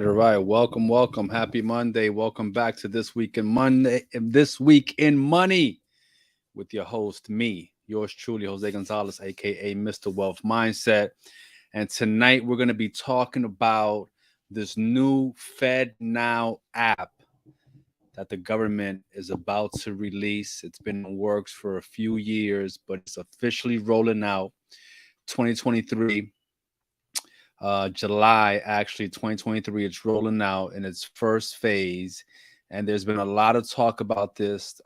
All right. Welcome, welcome. Happy Monday. Welcome back to This Week in Monday. This Week in Money with your host, me, yours truly, Jose Gonzalez, aka Mr. Wealth Mindset. And tonight we're going to be talking about this new Fednow app that the government is about to release. It's been in works for a few years, but it's officially rolling out 2023. July, actually, 2023. It's rolling out in its first phase. And there's been a lot of talk about this.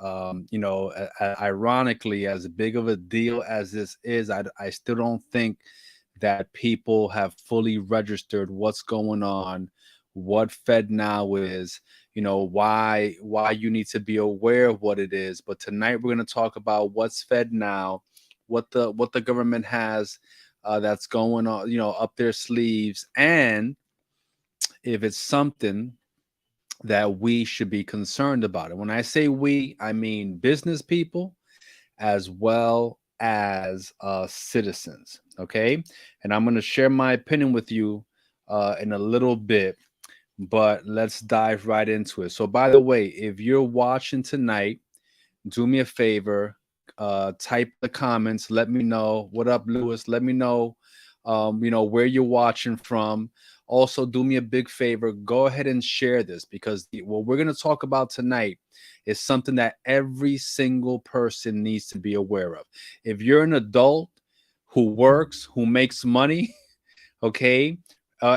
Ironically, as big of a deal as this is, I still don't think that people have fully registered what's going on, what FedNow is, why you need to be aware of what it is. But tonight we're going to talk about what's FedNow, what the government has that's going on, up their sleeves, and if it's something that we should be concerned about. And when I say we, I mean business people as well as citizens. Okay, and I'm going to share my opinion with you in a little bit, but let's dive right into it. So, by the way, if you're watching tonight, do me a favor, type the comments, let me know what up, Lewis. Let me know where you're watching from. Also, do me a big favor, go ahead and share this, because what we're going to talk about tonight is something that every single person needs to be aware of. If you're an adult who works, who makes money, okay,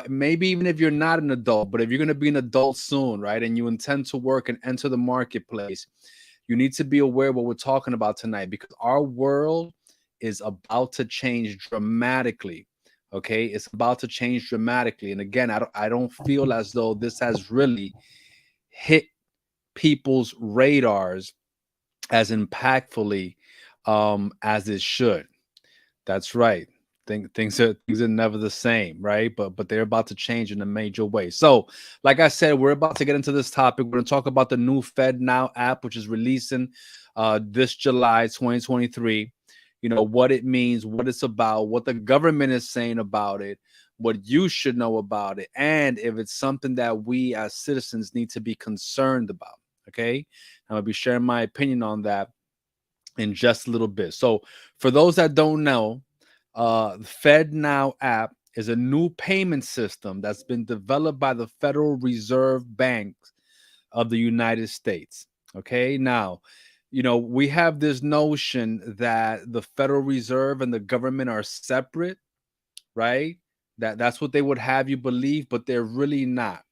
maybe even if you're not an adult, but if you're going to be an adult soon, right, and you intend to work and enter the marketplace, you need to be aware of what we're talking about tonight, because our world is about to change dramatically. Okay, it's about to change dramatically. And again, I don't feel as though this has really hit people's radars as impactfully as it should. That's right. Things are never the same, right? But they're about to change in a major way. So, like I said, we're about to get into this topic. We're going to talk about the new FedNow app, which is releasing this July 2023. What it means, what it's about, what the government is saying about it, what you should know about it, and if it's something that we as citizens need to be concerned about. Okay, I'm gonna be sharing my opinion on that in just a little bit. So, for those that don't know, the FedNow app is a new payment system that's been developed by the Federal Reserve Bank of the United States. Okay, now, we have this notion that the Federal Reserve and the government are separate, right? That's what they would have you believe, but they're really not.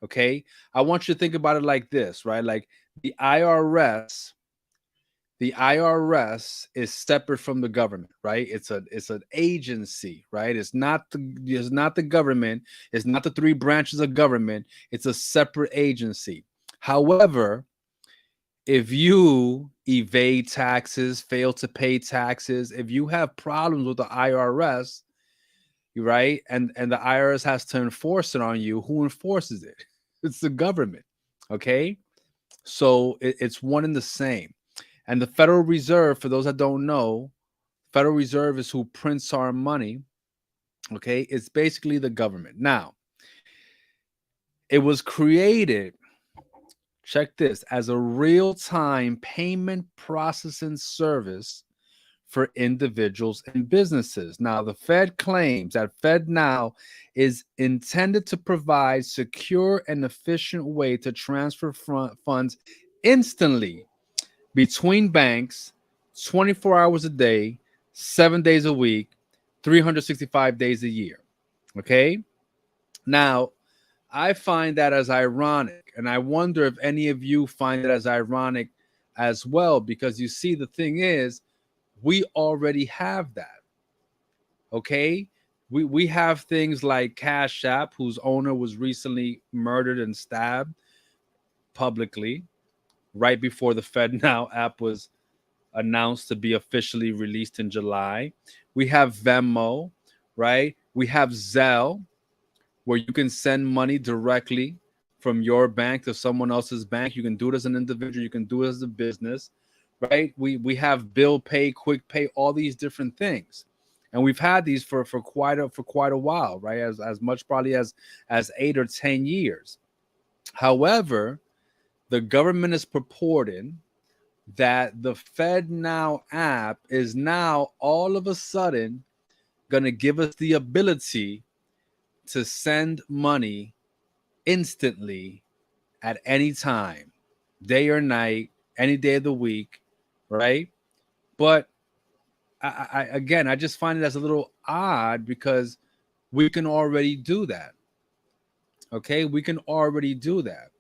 Okay, I want you to think about it like this, right? Like the IRS the IRS is separate from the government, right? It's an agency, right? It's not the government. It's not the three branches of government. It's a separate agency. However, if you evade taxes, fail to pay taxes, if you have problems with the IRS, right, and the IRS has to enforce it on you, who enforces it? It's the government. Okay, so it's one and the same. And the Federal Reserve, for those that don't know, Federal Reserve is who prints our money. Okay, it's basically the government. Now, it was created, check this, as a real-time payment processing service for individuals and businesses. Now, the Fed claims that FedNow is intended to provide secure and efficient way to transfer funds instantly between banks, 24 hours a day, 7 days a week, 365 days a year. Okay? Now, I find that as ironic, and I wonder if any of you find it as ironic as well, because you see, the thing is, we already have that. Okay? We have things like Cash App, whose owner was recently murdered and stabbed publicly right before the FedNow app was announced to be officially released in July. We have Venmo, right? We have Zelle, where you can send money directly from your bank to someone else's bank. You can do it as an individual, you can do it as a business, right? We have Bill Pay, Quick Pay, all these different things. and we've had these for quite a while, right? As much probably as 8 or 10 years. However, the government is purporting that the Fednow app is now all of a sudden going to give us the ability to send money instantly at any time, day or night, any day of the week, right? But I just find it as a little odd because we can already do that. Okay, we can already do that,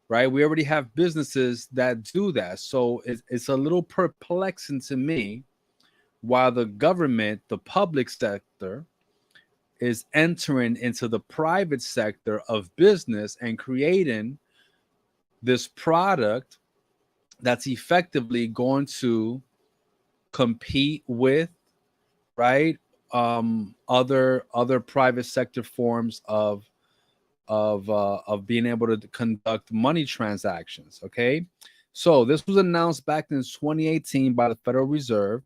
right? We already have businesses that do that. So it's a little perplexing to me while the government, the public sector, is entering into the private sector of business and creating this product that's effectively going to compete with, right, other private sector forms of being able to conduct money transactions. Okay, so this was announced back in 2018 by the Federal Reserve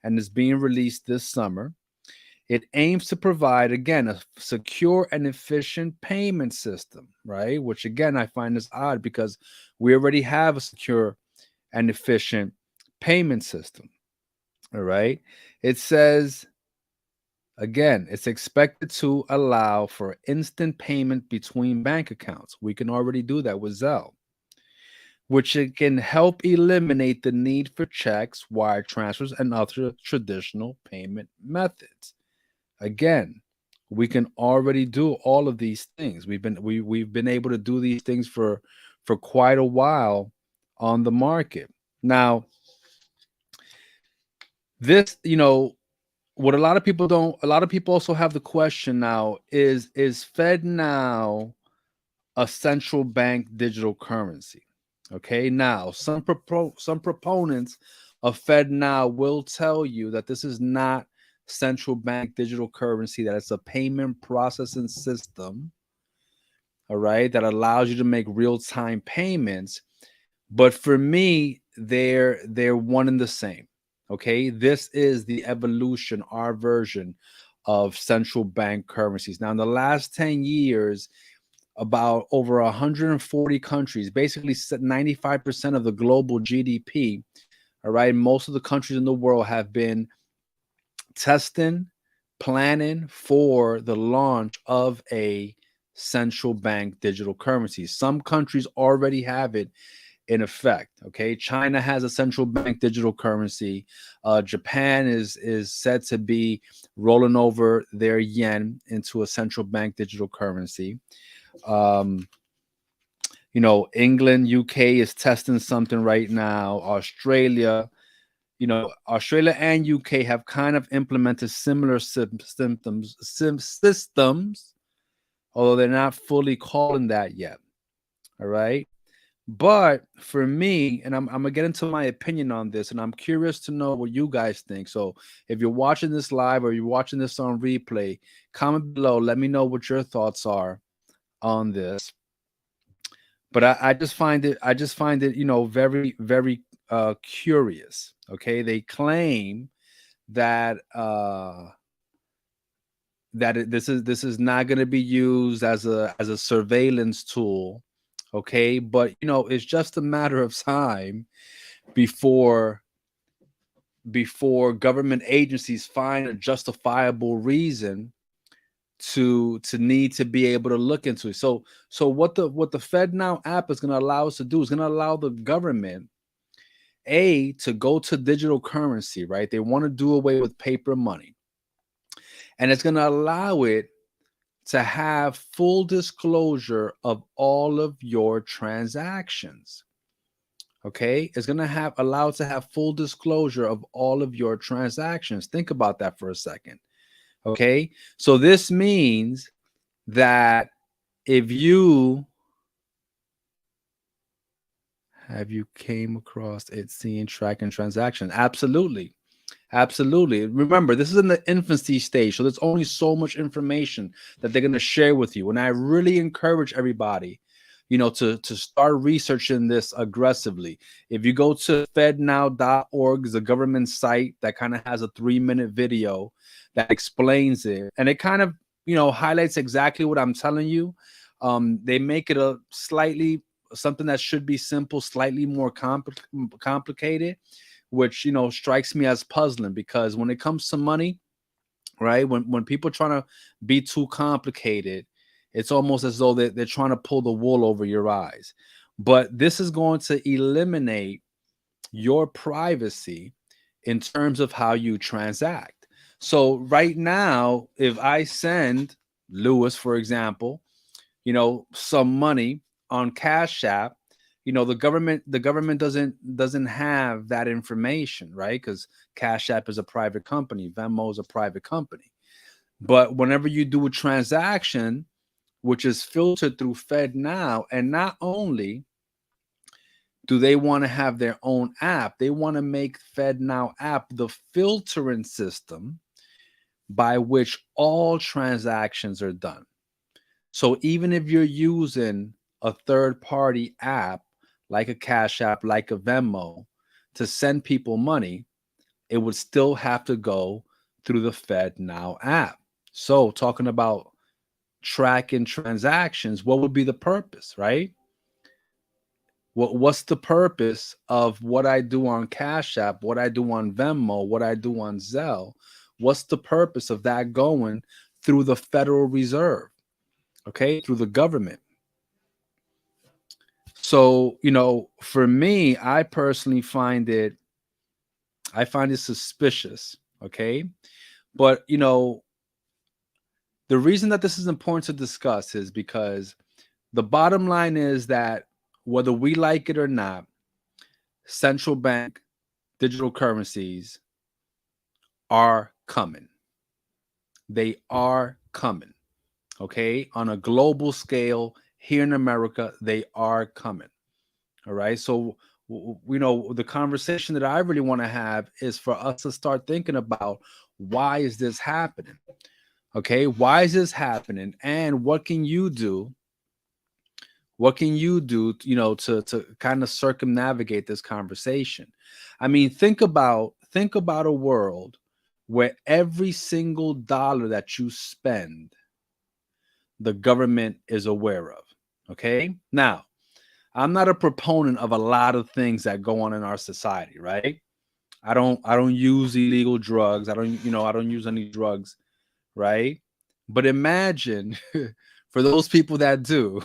and is being released this summer. It aims to provide, again, a secure and efficient payment system, right? Which, again, I find is odd because we already have a secure and efficient payment system. All right. It says, again, it's expected to allow for instant payment between bank accounts. We can already do that with Zelle, which it can help eliminate the need for checks, wire transfers, and other traditional payment methods. Again, we can already do all of these things. We've been able to do these things for quite a while on the market. Now, this, what a lot of people don't, a lot of people also have the question now, is FedNow a central bank digital currency? Okay, now some proponents of FedNow will tell you that this is not central bank digital currency, that it's a payment processing system, all right, that allows you to make real-time payments. But for me, they're one and the same. Okay, this is the evolution, our version of central bank currencies. Now, in the last 10 years, about over 140 countries, basically 95% of the global GDP, all right, most of the countries in the world have been testing, planning for the launch of a central bank digital currency. Some countries already have it in effect. Okay, China has a central bank digital currency. Japan is said to be rolling over their yen into a central bank digital currency. England, UK is testing something right now. Australia and UK have kind of implemented similar systems, although they're not fully calling that yet. All right. But for me, and I'm gonna get into my opinion on this, and I'm curious to know what you guys think. So if you're watching this live or you're watching this on replay, comment below. Let me know what your thoughts are on this. But I just find it, very, very curious. Okay, they claim that this is not going to be used as a surveillance tool. Okay, but it's just a matter of time before government agencies find a justifiable reason to need to be able to look into it. So what the FedNow app is going to allow us to do is going to allow the government to go to digital currency, right? They want to do away with paper money, and it's going to allow it to have full disclosure of all of your transactions. Okay, it's going to allow it to have full disclosure of all of your transactions. Think about that for a second. Okay, so this means that if you came across it, seeing, tracking transaction, absolutely. Remember, this is in the infancy stage, so there's only so much information that they're going to share with you. And I really encourage everybody to start researching this aggressively. If you go to fednow.org, the government site that kind of has a 3-minute video that explains it, and it kind of highlights exactly what I'm telling you. They make it a slightly something that should be simple, slightly more complicated, which strikes me as puzzling, because when it comes to money, right? When people are trying to be too complicated, it's almost as though they're trying to pull the wool over your eyes. But this is going to eliminate your privacy in terms of how you transact. So right now, if I send Lewis, for example, some money on Cash App, the government doesn't have that information, right? Because Cash App is a private company, Venmo is a private company. But whenever you do a transaction, which is filtered through FedNow, and not only do they want to have their own app, they want to make FedNow app the filtering system by which all transactions are done. So even if you're using a third party app like a Cash App, like a Venmo, to send people money, it would still have to go through the FedNow app. So talking about tracking transactions, what would be the purpose, right? What's the purpose of what I do on Cash App, what I do on Venmo, what I do on Zelle? What's the purpose of that going through the Federal Reserve, okay, through the government? So, for me, I personally I find it suspicious, okay? But, the reason that this is important to discuss is because the bottom line is that whether we like it or not, central bank digital currencies are coming. They are coming, okay? On a global scale, here in America, they are coming. All right. So, the conversation that I really want to have is for us to start thinking about, why is this happening? Okay. Why is this happening? And what can you do? What can you do, to kind of circumnavigate this conversation? I mean, think about a world where every single dollar that you spend, the government is aware of. Okay. Now, I'm not a proponent of a lot of things that go on in our society, right? I don't use illegal drugs. I don't use any drugs, right? But imagine for those people that do,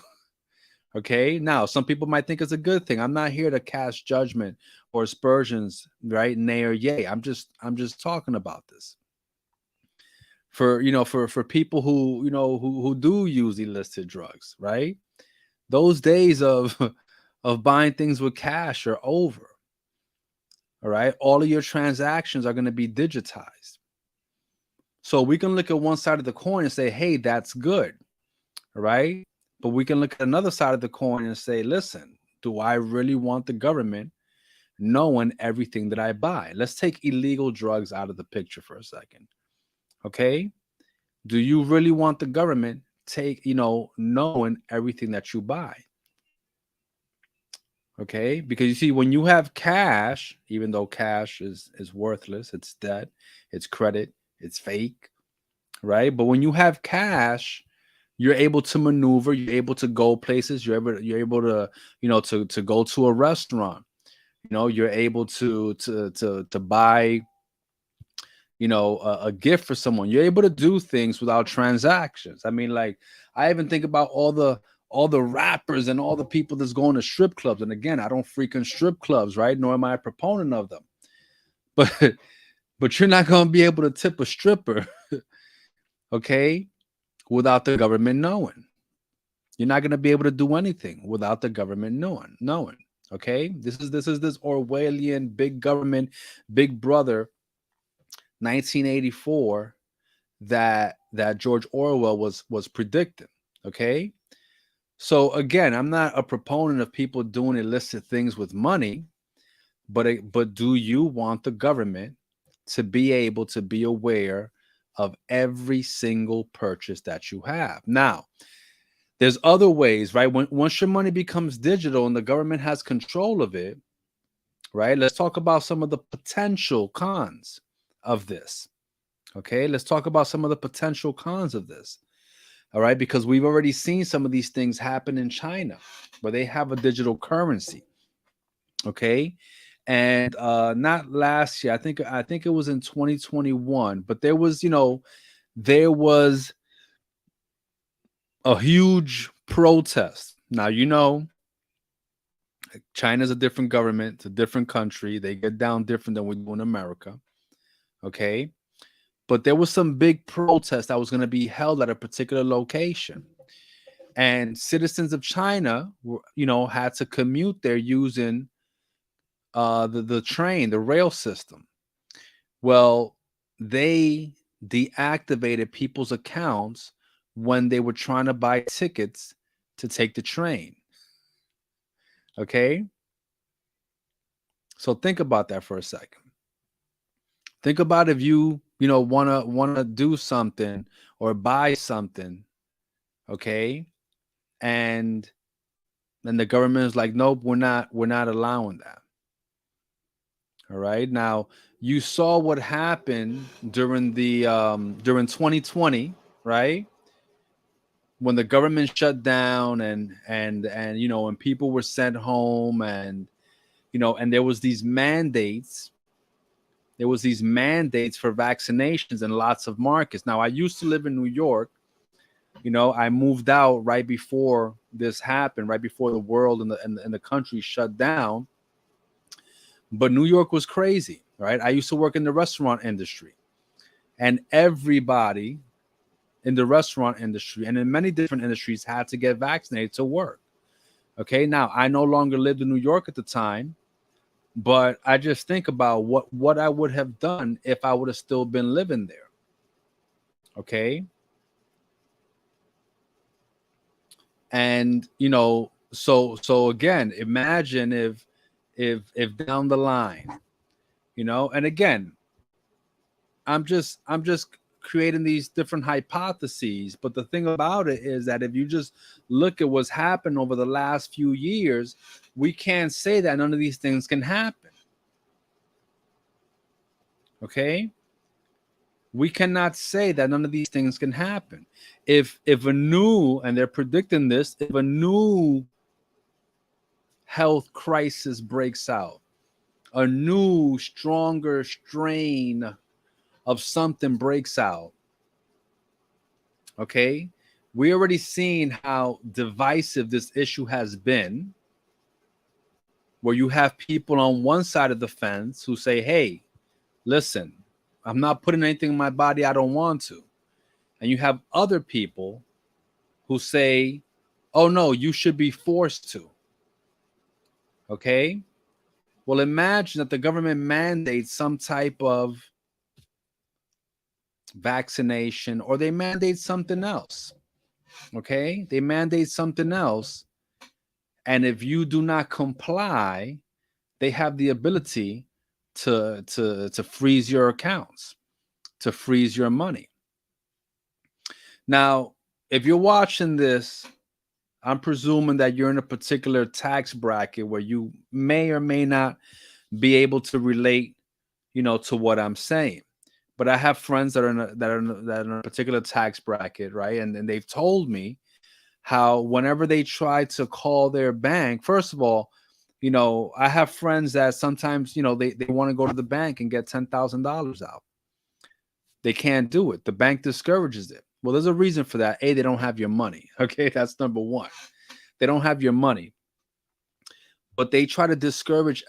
okay? Now, some people might think it's a good thing. I'm not here to cast judgment or aspersions, right? Nay or yay. I'm just talking about this. For people who, who do use illicit drugs, right? Those days of of buying things with cash are over. All right. All of your transactions are going to be digitized. So we can look at one side of the coin and say, hey, that's good. All right. But we can look at another side of the coin and say, listen, do I really want the government knowing everything that I buy? Let's take illegal drugs out of the picture for a second. Okay. Do you really want the government knowing everything that you buy? Okay, because you see, when you have cash, even though cash is worthless, it's debt, it's credit, it's fake, right? But when you have cash, you're able to maneuver, you're able to go places, you're able to, to go to a restaurant, you're able to buy, a gift for someone. You're able to do things without transactions. I mean, like, I even think about all the rappers and all the people that's going to strip clubs. And again, I don't frequent strip clubs, right? Nor am I a proponent of them. But but you're not going to be able to tip a stripper, okay, without the government knowing. You're not going to be able to do anything without the government knowing. Okay, this Orwellian big government, big brother, 1984, that George Orwell was predicting. Okay, so again, I'm not a proponent of people doing illicit things with money, but do you want the government to be able to be aware of every single purchase that you have? Now, There's other ways, right? Once your money becomes digital and the government has control of it, right? Let's talk about some of the potential cons of this. Okay, let's talk about some of the potential cons of this. All right, because we've already seen some of these things happen in China where they have a digital currency. Okay, and not last year. I think it was in 2021, but there was, there was a huge protest. Now, China's a different government, it's a different country. They get down different than we do in America. Okay. But there was some big protest that was going to be held at a particular location. And citizens of China, had to commute there using the train, the rail system. Well, they deactivated people's accounts when they were trying to buy tickets to take the train. Okay? So think about that for a second. Think about if wanna do something or buy something, okay? And then the government is like, nope, we're not allowing that. All right. Now you saw what happened during 2020, right? When the government shut down and people were sent home and there was these mandates. There was these mandates for vaccinations in lots of markets. Now I used to live in New York. I moved out right before this happened, right before the world and the country shut down. But New York was crazy, right? I used to work in the restaurant industry, and everybody in the restaurant industry and in many different industries had to get vaccinated to work. Okay, now I no longer lived in New York at the time, but I just think about what I would have done if I would have still been living there. Okay, and so again, imagine if down the line, and again, I'm just creating these different hypotheses. But the thing about it is that if you just look at what's happened over the last few years, we can't say that none of these things can happen. Okay? We cannot say that none of these things can happen. If a new, and they're predicting this, if a new health crisis breaks out, a new stronger strain of something breaks out, okay, we already seen how divisive this issue has been, where you have people on one side of the fence who say, hey, listen, I'm not putting anything in my body I don't want to. And you have other people who say, oh no, you should be forced to. Okay, well, imagine that the government mandates some type of vaccination, or they mandate something else. Okay, they mandate something else, and if you do not comply, they have the ability to freeze your accounts, to freeze your money. Now, if you're watching this, I'm presuming that you're in a particular tax bracket where you may or may not be able to relate, to what I'm saying. But I have friends that are in a particular tax bracket, right? And they've told me how whenever they try to call their bank, first of all, I have friends that sometimes, they want to go to the bank and get $10,000 out. They can't do it. The bank discourages it. Well, there's a reason for that. A, they don't have your money. Okay, that's number one. They don't have your money. But they try to discourage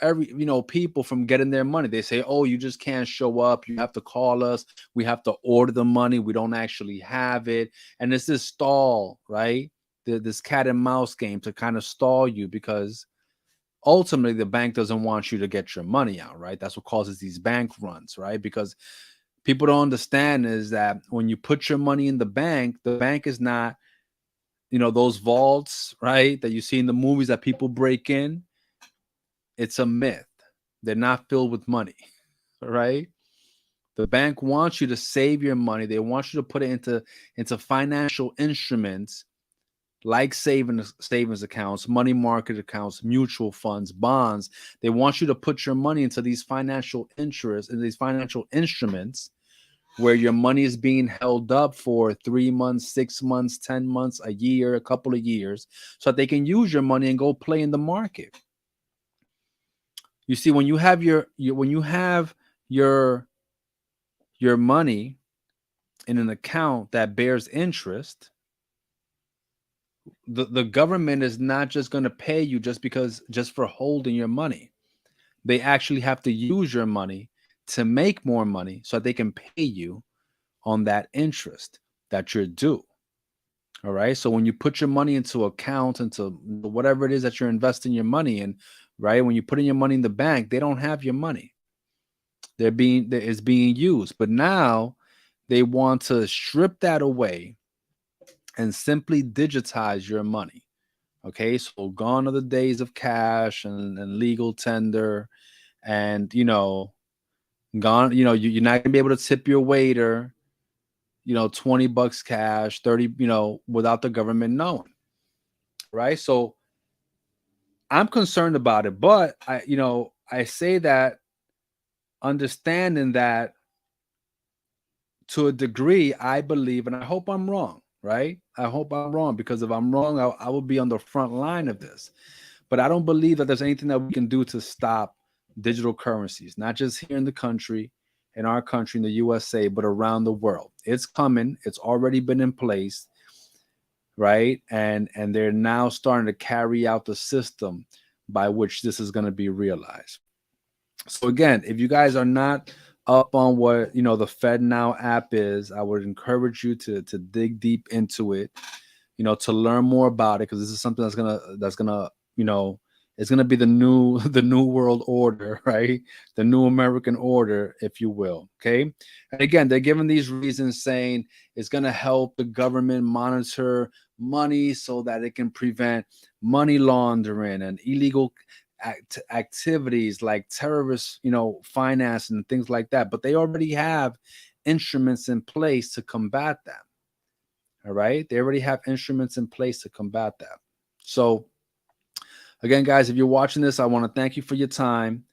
people from getting their money. They say, oh, you just can't show up. You have to call us. We have to order the money. We don't actually have it. And it's this stall, right? This cat and mouse game to kind of stall you, because ultimately the bank doesn't want you to get your money out, right? That's what causes these bank runs, right? Because people don't understand is that when you put your money in the bank is not, those vaults, right, that you see in the movies that people break in. It's a myth. They're not filled with money, right? The bank wants you to save your money. They want you to put it into financial instruments like savings accounts, money market accounts, mutual funds, bonds. They want you to put your money into these financial interests and these financial instruments where your money is being held up for 3 months, 6 months, 10 months, a year, a couple of years, so that they can use your money and go play in the market. You see, when you have your money in an account that bears interest, the government is not just going to pay you just for holding your money. They actually have to use your money to make more money so that they can pay you on that interest that you're due. All right. So when you put your money into account, into whatever it is that you're investing your money in, right? When you put in your money in the bank, they don't have your money. It's being used. But now they want to strip that away and simply digitize your money. Okay, so gone are the days of cash and legal tender, and gone. You're not gonna be able to tip your waiter, $20 cash, 30, without the government knowing, right? So I'm concerned about it, but I say that understanding that to a degree, I believe, and I hope I'm wrong, right? I hope I'm wrong, because if I'm wrong, I will be on the front line of this. But I don't believe that there's anything that we can do to stop digital currencies, not just here in the country, in our country, in the USA, but around the world. It's coming. It's already been in place, right? And they're now starting to carry out the system by which this is going to be realized. So again, if you guys are not up on what the Fednow app is, I would encourage you to dig deep into it, to learn more about it, because this is something that's gonna it's gonna be the new the new world order, right? The new American order, if you will. Okay. And again, they're giving these reasons, saying it's gonna help the government monitor money so that it can prevent money laundering and illegal activities like terrorist, finance and things like that. But they already have instruments in place to combat that. All right. They already have instruments in place to combat that. So again, guys, if you're watching this, I want to thank you for your time.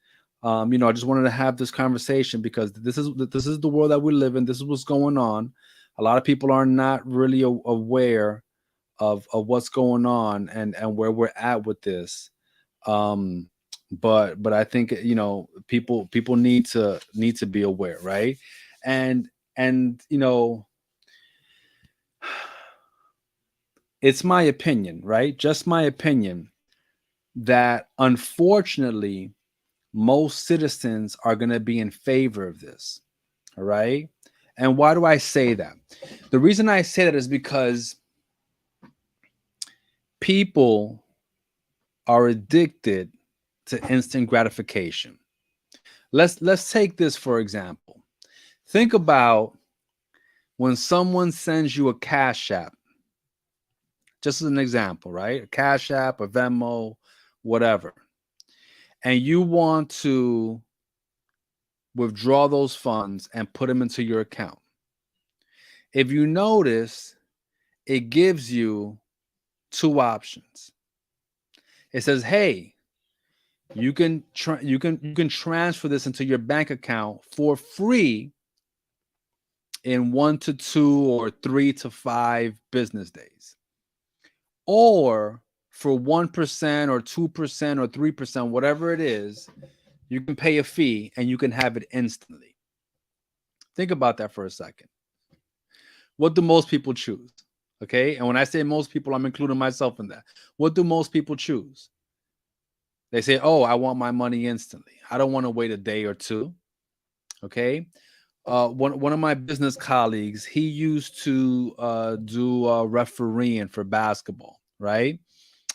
I just wanted to have this conversation because this is the world that we live in. This is what's going on. A lot of people are not really aware of what's going on and where we're at with this. But I think people need to be aware, right? And it's my opinion, right? Just my opinion, that unfortunately most citizens are going to be in favor of this. All right. And why do I say that? The reason I say that is because people are addicted to instant gratification. Let's take this for example. Think about when someone sends you a Cash App, just as an example, right? A Cash App, a Venmo, whatever. And you want to withdraw those funds and put them into your account. If you notice, it gives you two options. It says, "Hey, you can transfer this into your bank account for free in 1 to 2 or 3 to 5 business days, or for 1% or 2% or 3%, whatever it is, you can pay a fee and you can have it instantly." Think about that for a second. What do most people choose? Okay. And when I say most people, I'm including myself in that. What do most people choose? They say, "Oh, I want my money instantly. I don't want to wait a day or two." Okay. One of my business colleagues, he used to do refereeing for basketball, right?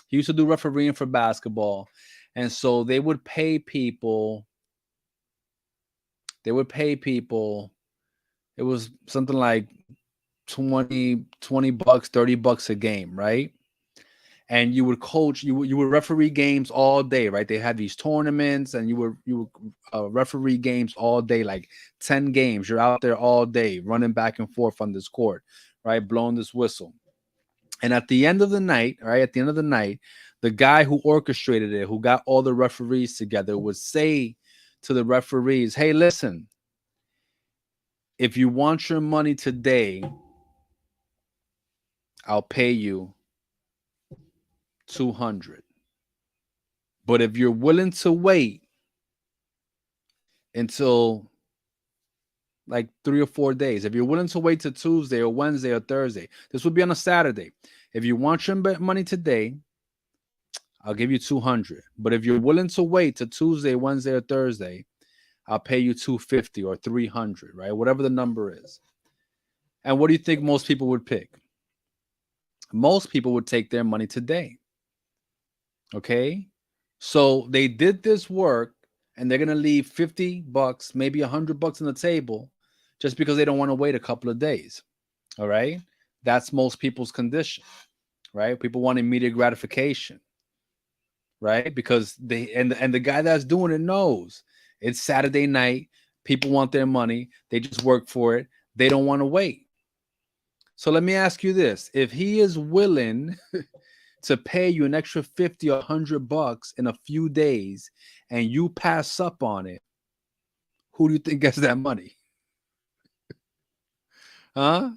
He used to do refereeing for basketball. And so they would pay people. It was something like 20 bucks, $30 a game, right? And you would coach, you would referee games all day, right? They had these tournaments, and you would referee games all day, like 10 games. You're out there all day running back and forth on this court, right? Blowing this whistle. And at the end of the night, right, at the end of the night, the guy who orchestrated it, who got all the referees together, would say to the referees, hey, listen, if you want your money today, I'll pay you 200. But if you're willing to wait until like 3 or 4 days, if you're willing to wait till Tuesday or Wednesday or Thursday, this would be on a Saturday. If you want your money today, I'll give you 200. But if you're willing to wait till Tuesday, Wednesday, or Thursday, I'll pay you 250 or 300, right? Whatever the number is. And what do you think most people would pick? Most people would take their money today. Okay? So they did this work and they're going to leave $50, maybe $100 on the table just because they don't want to wait a couple of days. All right? That's most people's condition, right? People want immediate gratification, right? Because they and the guy that's doing it knows it's Saturday night. People want their money. They just work for it. They don't want to wait. So let me ask you this. If he is willing to pay you an extra 50 or $100 in a few days and you pass up on it, who do you think gets that money? Huh?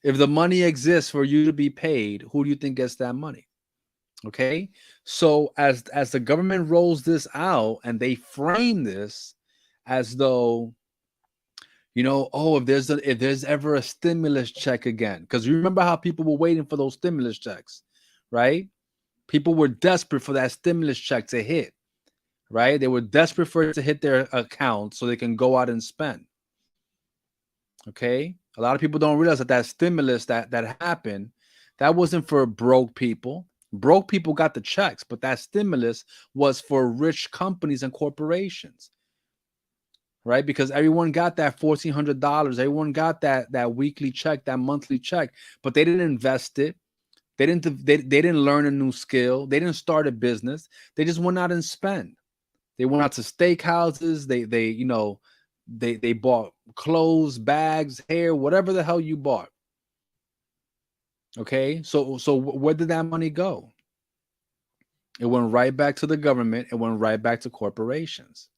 If the money exists for you to be paid, who do you think gets that money? Okay. So as the government rolls this out and they frame this as though, oh, if there's ever a stimulus check again, because you remember how people were waiting for those stimulus checks, right? People were desperate for that stimulus check to hit, right? They were desperate for it to hit their account so they can go out and spend. Okay. A lot of people don't realize that stimulus that happened, that wasn't for broke people. Broke people got the checks, but that stimulus was for rich companies and corporations, right? Because everyone got that $1,400. Everyone got that weekly check, that monthly check, but they didn't invest it. They didn't learn a new skill. They didn't start a business. They just went out and spent. They went out to steakhouses. They bought clothes, bags, hair, whatever the hell you bought. Okay, so where did that money go? It went right back to the government. It went right back to corporations.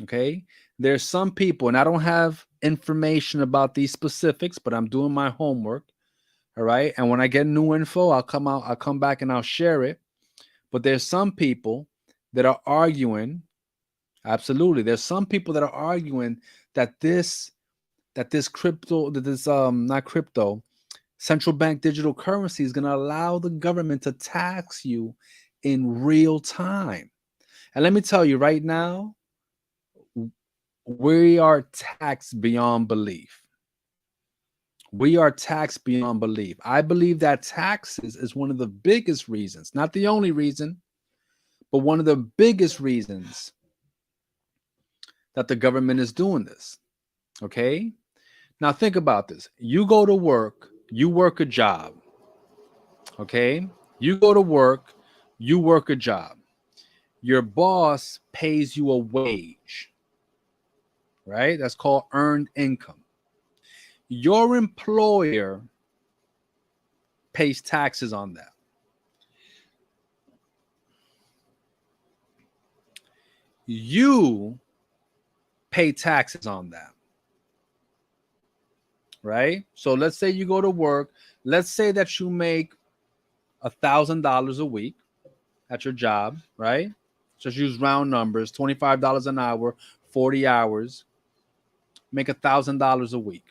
Okay, there's some people, and I don't have information about these specifics, but I'm doing my homework. All right, and when I get new info, I'll come back and I'll share it. But there's some people that are arguing. Absolutely, there's some people that are arguing that this not crypto, central bank digital currency is going to allow the government to tax you in real time. And let me tell you right now, we are taxed beyond belief. We are taxed beyond belief. I believe that taxes is one of the biggest reasons, not the only reason, but one of the biggest reasons that the government is doing this. Okay? Now think about this. You go to work, you work a job. Okay? You go to work, you work a job. Your boss pays you a wage. Right? That's called earned income. Your employer pays taxes on that. You pay taxes on that. Right? So let's say you go to work. Let's say that you make $1,000 a week at your job, right? Just use round numbers, $25 an hour, 40 hours, make $1,000 a week.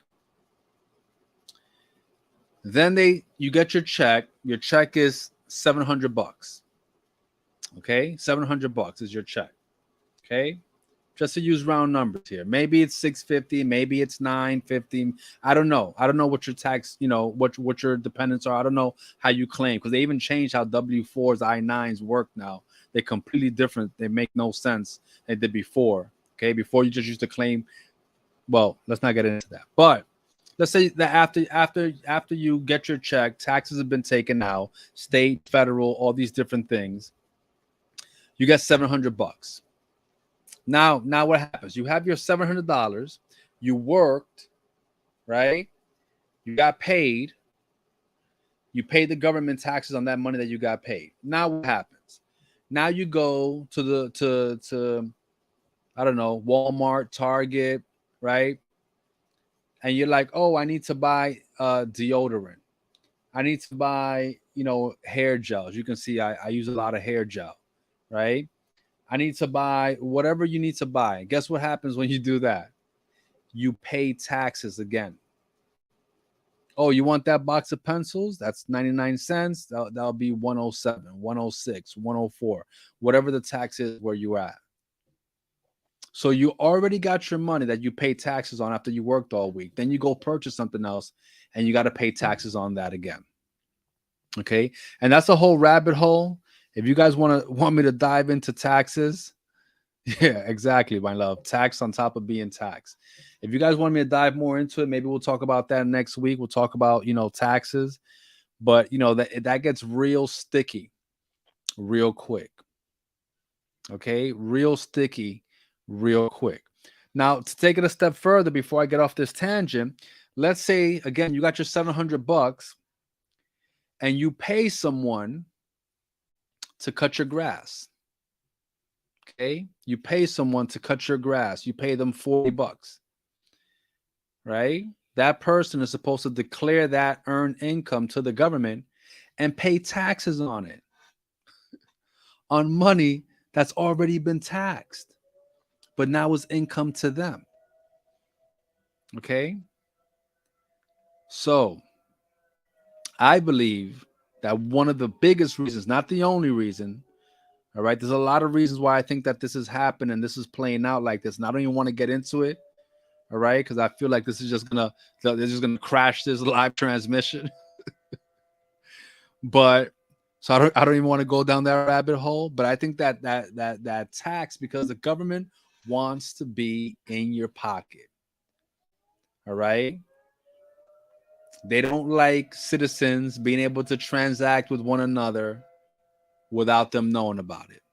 Then you get your check. Your check is $700. Okay, $700 is your check. Okay, just to use round numbers here. Maybe it's $650, maybe it's $950. I don't know. I don't know what your tax, what your dependents are. I don't know how you claim, because they even changed how W-4s, I-9s work now. They're completely different. They make no sense than they did before. Okay, before you just used to claim. Well, let's not get into that. But let's say that after you get your check, taxes have been taken out, state, federal, all these different things. You get $700. Now what happens? You have your $700. You worked, right? You got paid. You pay the government taxes on that money that you got paid. Now what happens? Now you go to to I don't know, Walmart, Target, right? And you're like, oh, I need to buy deodorant. I need to buy, hair gels. You can see I use a lot of hair gel, right? I need to buy whatever you need to buy. Guess what happens when you do that? You pay taxes again. Oh, you want that box of pencils? That's 99 cents. That'll be 107, 106, 104, whatever the tax is where you're at. So you already got your money that you pay taxes on after you worked all week. Then you go purchase something else and you got to pay taxes on that again. Okay. And that's a whole rabbit hole. If you guys want me to dive into taxes, yeah, exactly, my love. Tax on top of being taxed. If you guys want me to dive more into it, maybe we'll talk about that next week. We'll talk about, taxes, but that gets real sticky real quick. Okay. Real sticky real quick. Now, to take it a step further before I get off this tangent, let's say again, you got your $700 and you pay someone to cut your grass. Okay. You pay someone to cut your grass. You pay them $40, right? That person is supposed to declare that earned income to the government and pay taxes on it, on money that's already been taxed, but now is income to them. Okay. So I believe that one of the biggest reasons, not the only reason, all right, there's a lot of reasons why I think that this has happened and this is playing out like this. And I don't even want to get into it, all right, because I feel like they're just gonna crash this live transmission. But so I don't even want to go down that rabbit hole. But I think that tax, because the government wants to be in your pocket, all right. They don't like citizens being able to transact with one another without them knowing about it.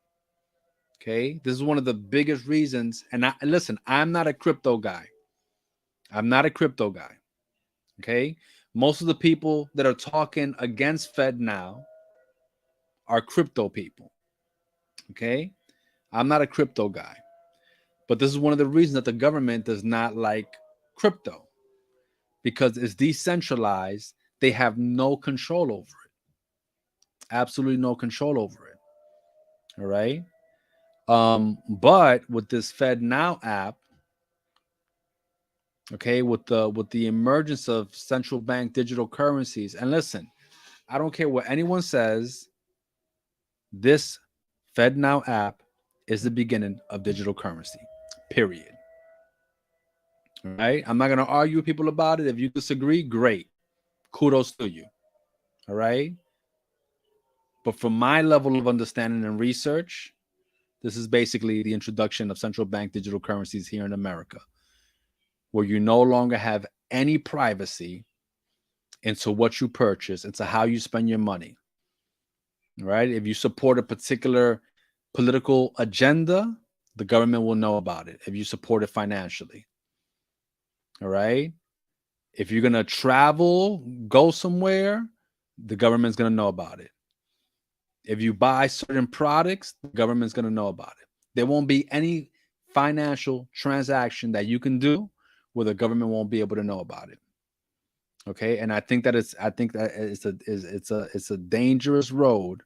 Okay. This is one of the biggest reasons. And listen, I'm not a crypto guy. I'm not a crypto guy. Okay. Most of the people that are talking against Fednow are crypto people. Okay. I'm not a crypto guy. But this is one of the reasons that the government does not like crypto, because it's decentralized. They have no control over it. Absolutely no control over it. All right. But with this Fednow app, okay, with the emergence of central bank digital currencies, and listen, I don't care what anyone says, this Fednow app is the beginning of digital currency. Period. All right. I'm not gonna argue with people about it. If you disagree, great. Kudos to you. All right. But from my level of understanding and research, this is basically the introduction of central bank digital currencies here in America, where you no longer have any privacy into what you purchase, into how you spend your money. Right? If you support a particular political agenda, the government will know about it if you support it financially. All right? If you're going to travel, go somewhere, the government's going to know about it. If you buy certain products, the government's going to know about it. There won't be any financial transaction that you can do where the government won't be able to know about it. Okay, and I think that it's a dangerous road.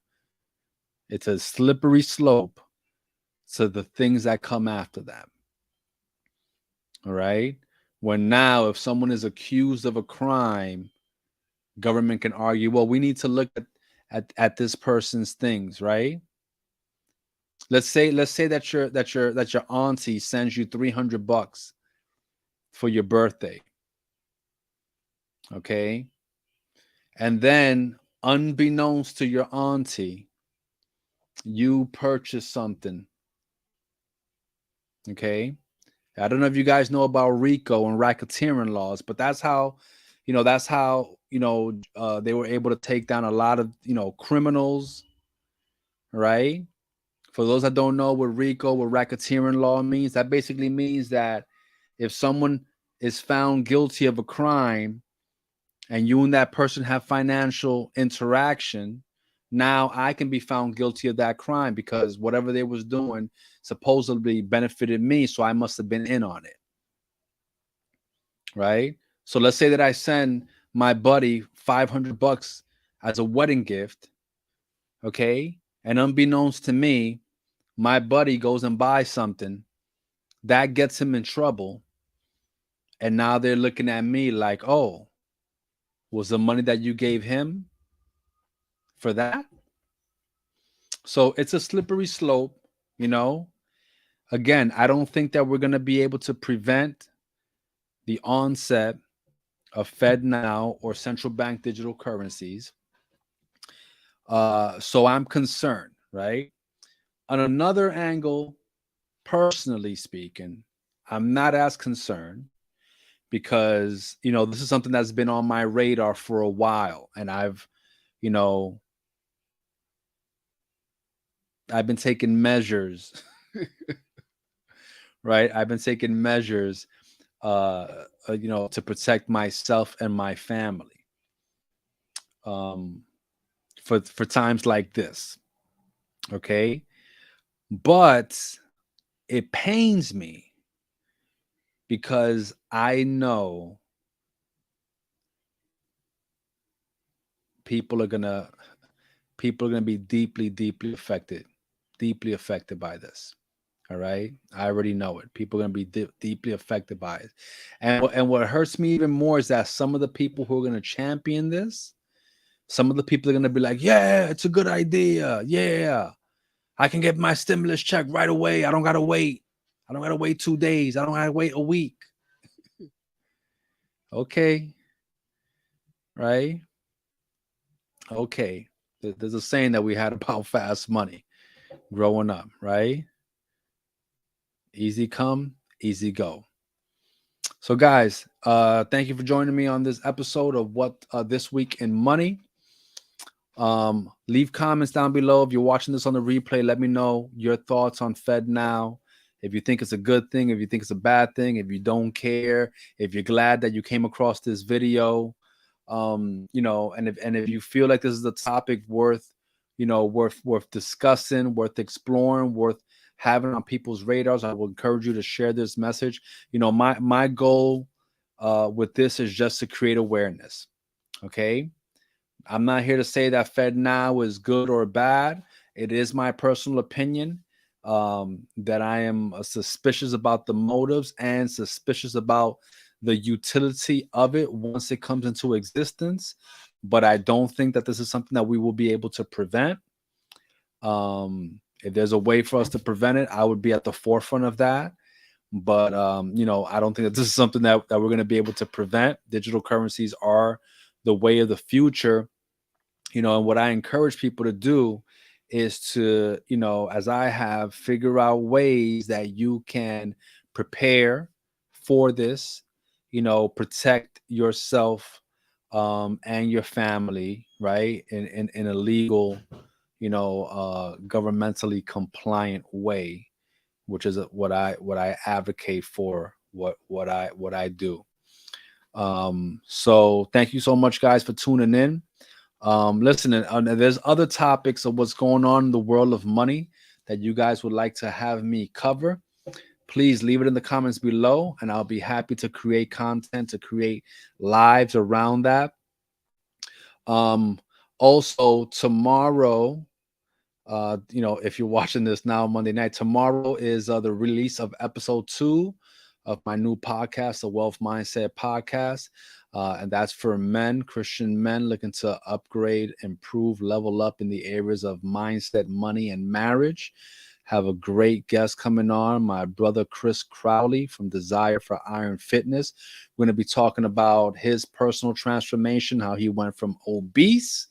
It's a slippery slope to the things that come after that. All right. When now, if someone is accused of a crime, government can argue, well, we need to look at this person's things, right? Let's say that your auntie sends you $300 for your birthday. Okay. And then, unbeknownst to your auntie, you purchase something. Okay. I don't know if you guys know about RICO and racketeering laws, but that's how they were able to take down a lot of, criminals, right? For those that don't know what RICO, what racketeering law means, that basically means that if someone is found guilty of a crime and you and that person have financial interaction, now I can be found guilty of that crime because whatever they was doing supposedly benefited me, so I must have been in on it, right? So let's say that I send my buddy $500 as a wedding gift, okay? And unbeknownst to me, my buddy goes and buys something that gets him in trouble, and now they're looking at me like, "Oh, was the money that you gave him for that?" So it's a slippery slope, you know. Again, I don't think that we're going to be able to prevent the onset of Fednow or central bank digital currencies. So I'm concerned, right? On another angle, personally speaking, I'm not as concerned because, this is something that's been on my radar for a while. And you know, I've been taking measures, right? I've been taking measures, to protect myself and my family, um, for times like this. Okay. But it pains me because I know people are gonna people are gonna be deeply affected by this. All right, I already know it. People are gonna be deeply affected by it, and what hurts me even more is that some of the people who are gonna champion this, some of the people are gonna be like, "Yeah, it's a good idea. Yeah, I can get my stimulus check right away. I don't gotta wait. I don't gotta wait 2 days. I don't gotta wait a week." Okay, right? Okay. There's a saying that we had about fast money growing up, right? Easy come, easy go. So, guys, thank you for joining me on this episode of What This Week in Money. Leave comments down below. If you're watching this on the replay, let me know your thoughts on Fednow. If you think it's a good thing, if you think it's a bad thing, if you don't care, if you're glad that you came across this video, and if you feel like this is a topic worth discussing, worth exploring, worth having on people's radars, I will encourage you to share this message. My goal with this is just to create awareness. Okay. I'm not here to say that Fednow is good or bad. It is my personal opinion, that I am suspicious about the motives and suspicious about the utility of it once it comes into existence. But I don't think that this is something that we will be able to prevent. If there's a way for us to prevent it, I would be at the forefront of that. But I don't think that this is something that we're going to be able to prevent. Digital currencies are the way of the future. And what I encourage people to do is to, as I have, figure out ways that you can prepare for this, protect yourself, and your family, right? In a legal, governmentally compliant way, which is what I advocate for, what I do. So thank you so much, guys, for tuning in. Listen, and there's other topics of what's going on in the world of money that you guys would like to have me cover. Please leave it in the comments below, and I'll be happy to create content, to create lives around that. Also, tomorrow, if you're watching this now, Monday night, tomorrow is the release of episode 2 of my new podcast, the Wealth Mindset Podcast. And that's for men, Christian men looking to upgrade, improve, level up in the areas of mindset, money, and marriage. Have a great guest coming on, my brother Chris Crowley from Desire for Iron Fitness. We're going to be talking about his personal transformation, how he went from obese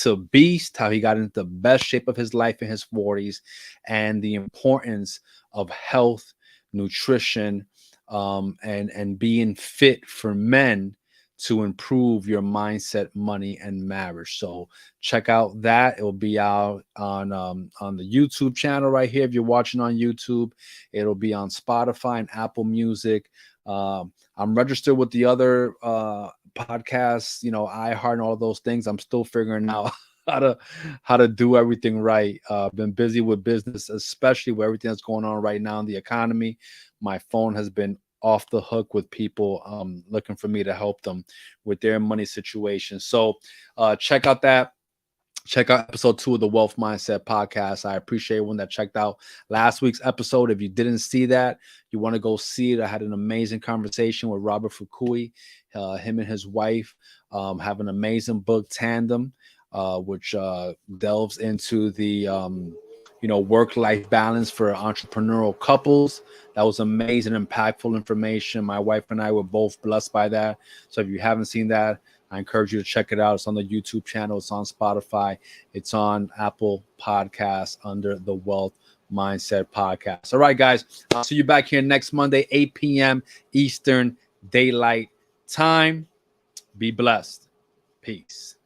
to beast, how he got into the best shape of his life in his 40s, and the importance of health, nutrition, and being fit for men to improve your mindset, money, and marriage. So check out that. It will be out on the YouTube channel right here. If you're watching on YouTube, it'll be on Spotify and Apple Music. I'm registered with the other podcasts, iHeart and all of those things. I'm still figuring out how to do everything right. Been busy with business, especially with everything that's going on right now in the economy. My phone has been off the hook with people looking for me to help them with their money situation. So check out that. Check out episode 2 of the Wealth Mindset Podcast. I appreciate everyone that checked out last week's episode. If you didn't see that, you want to go see it. I had an amazing conversation with Robert Fukui. Him and his wife have an amazing book, Tandem, which delves into the work-life balance for entrepreneurial couples. That was amazing, impactful information. My wife and I were both blessed by that. So if you haven't seen that, I encourage you to check it out. It's on the YouTube channel. It's on Spotify. It's on Apple Podcasts under the Wealth Mindset Podcast. All right, guys. I'll see you back here next Monday, 8 p.m. Eastern Daylight Time. Be blessed. Peace.